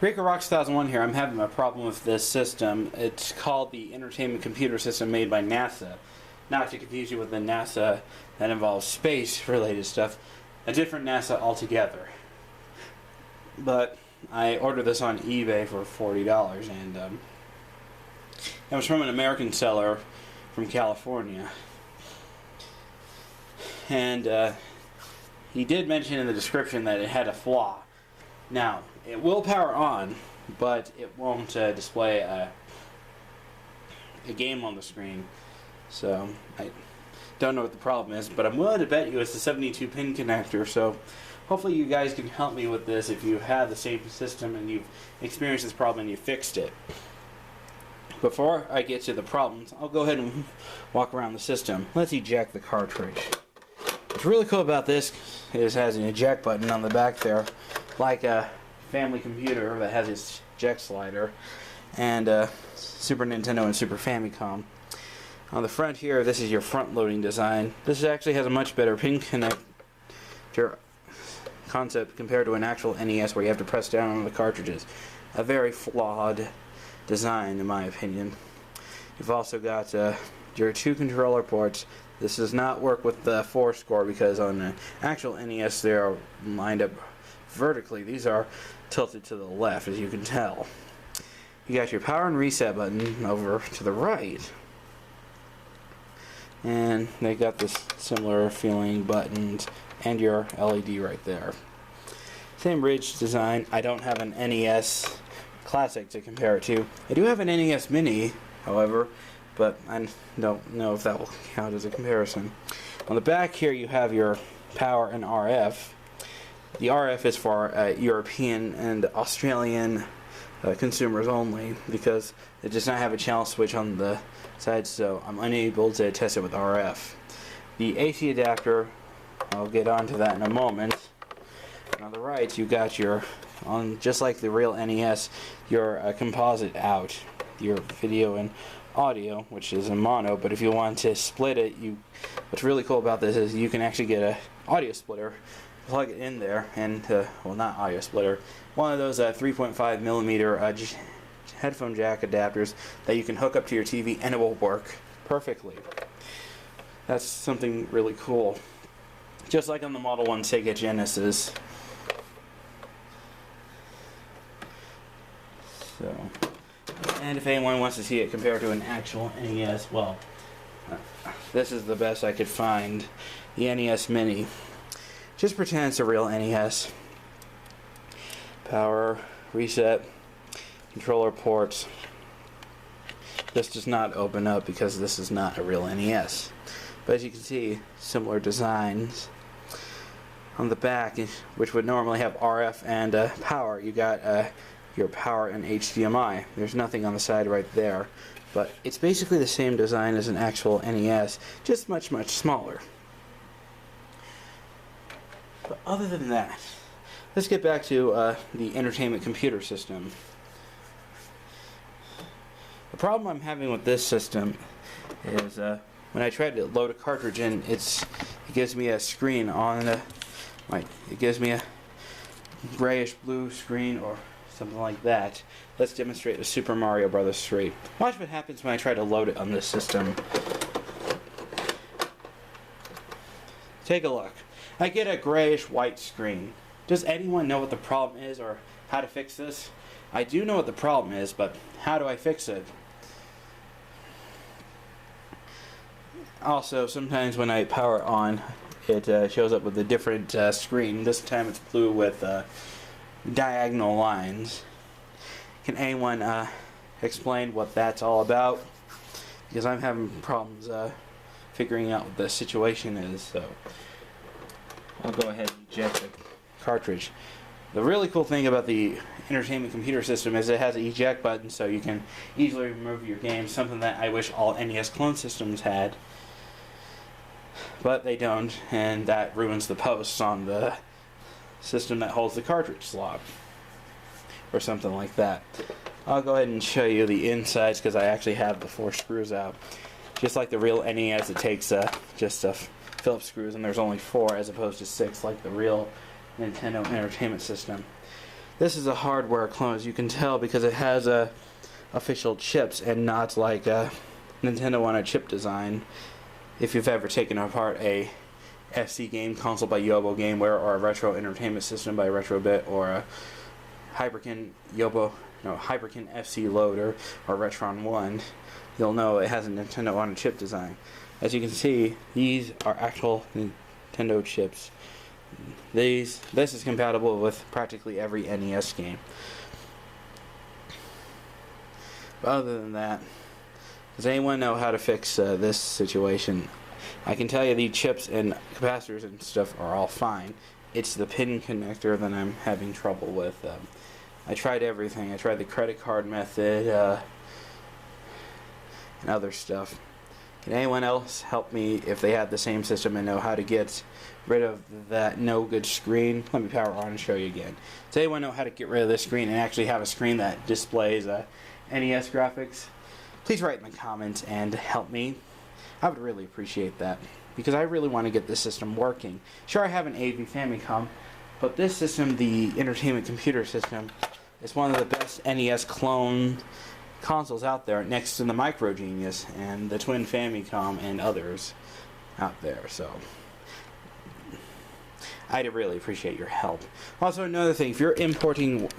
Raker Rocks 2001 here. I'm having a problem with this system. It's called the Entertainment Computer System made by NASA. Not to confuse you with the NASA that involves space-related stuff. A different NASA altogether. But I ordered this on eBay for $40, and it was from an American seller from California. And he did mention in the description that it had a flaw. Now, it will power on, but it won't display a game on the screen. So, I don't know what the problem is, but I'm willing to bet you it's the 72-pin connector. So, hopefully you guys can help me with this if you have the same system and you've experienced this problem and you fixed it. Before I get to the problems, I'll go ahead and walk around the system. Let's eject the cartridge. What's really cool about this is it has an eject button on the back there, like a family computer that has its eject slider, and Super Nintendo and Super Famicom. On the front here, this is your front-loading design. This actually has a much better pin connector concept compared to an actual NES where you have to press down on the cartridges. A very flawed design, in my opinion. You've also got your two controller ports. This does not work with the 4-score because on the actual NES they are lined up vertically. These are tilted to the left, as you can tell. You got your power and reset button over to the right. And they got this similar feeling buttons and your LED right there. Same bridge design. I don't have an NES Classic to compare it to. I do have an NES Mini, however, but I don't know if that will count as a comparison. On the back here you have your power and RF. The RF is for European and Australian consumers only because it does not have a channel switch on the side, so I'm unable to test it with RF. The AC adapter, I'll get onto that in a moment. And on the right you got your, just like the real NES, your composite out, your video and audio, which is in mono, but if you want to split it, what's really cool about this is you can actually get an audio splitter, plug it in there, and well, not audio splitter, one of those 3.5 millimeter headphone jack adapters that you can hook up to your TV and it will work perfectly. That's something really cool. Just like on the Model 1 Sega Genesis. So, and if anyone wants to see it compared to an actual NES, well, this is the best I could find. The NES Mini. Just pretend it's a real NES. Power, reset, controller ports. This does not open up because this is not a real NES. But as you can see, similar designs. On the back, which would normally have RF and power, you got your power and HDMI. There's nothing on the side right there, but it's basically the same design as an actual NES, just much smaller. But other than that, let's get back to the Entertainment Computer System. The problem I'm having with this system is when I try to load a cartridge in, it gives me a screen on it gives me a grayish blue screen or something like that. Let's demonstrate the Super Mario Bros. 3. Watch what happens when I try to load it on this system. Take a look. I get a grayish white screen. Does anyone know what the problem is or how to fix this? I do know what the problem is, but how do I fix it? Also, sometimes when I power on, it shows up with a different screen. This time it's blue with diagonal lines. Can anyone explain what that's all about? Because I'm having problems figuring out what the situation is, so I'll go ahead and eject the cartridge. The really cool thing about the Entertainment Computer System is it has an eject button, so you can easily remove your games, something that I wish all NES clone systems had. But they don't, and that ruins the posts on the system that holds the cartridge slot. Or something like that. I'll go ahead and show you the insides because I actually have the 4 screws out. Just like the real NES, it takes just Phillips screws, and there's only 4 as opposed to 6 like the real Nintendo Entertainment System. This is a hardware clone, as you can tell, because it has official chips and not like a Nintendo on a chip design. If you've ever taken apart a FC game console by Yobo Gameware, or a Retro Entertainment System by Retrobit, or a Hyperkin FC loader, or Retron 1, you'll know it has a Nintendo on a chip design. As you can see, these are actual Nintendo chips. This is compatible with practically every NES game. But other than that, does anyone know how to fix this situation? I can tell you the chips and capacitors and stuff are all fine. It's the pin connector that I'm having trouble with. I tried everything. I tried the credit card method and other stuff. Can anyone else help me if they have the same system and know how to get rid of that no good screen? Let me power on and show you again. Does anyone know how to get rid of this screen and actually have a screen that displays NES graphics? Please write in the comments and help me. I would really appreciate that, because I really want to get this system working. Sure, I have an AV Famicom, but this system, the Entertainment Computer System, is one of the best NES clone consoles out there, next to the Micro Genius and the Twin Famicom and others out there. So I'd really appreciate your help. Also, another thing, if you're importing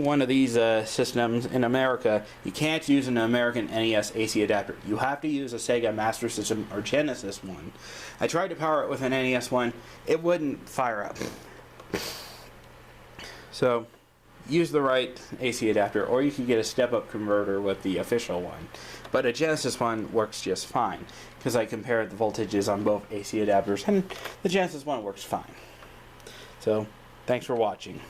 one of these systems in America, you can't use an American NES AC adapter. You have to use a Sega Master System or Genesis one. I tried to power it with an NES one. It wouldn't fire up. So use the right AC adapter, or you can get a step-up converter with the official one. But a Genesis one works just fine, because I compared the voltages on both AC adapters, and the Genesis one works fine. So, thanks for watching.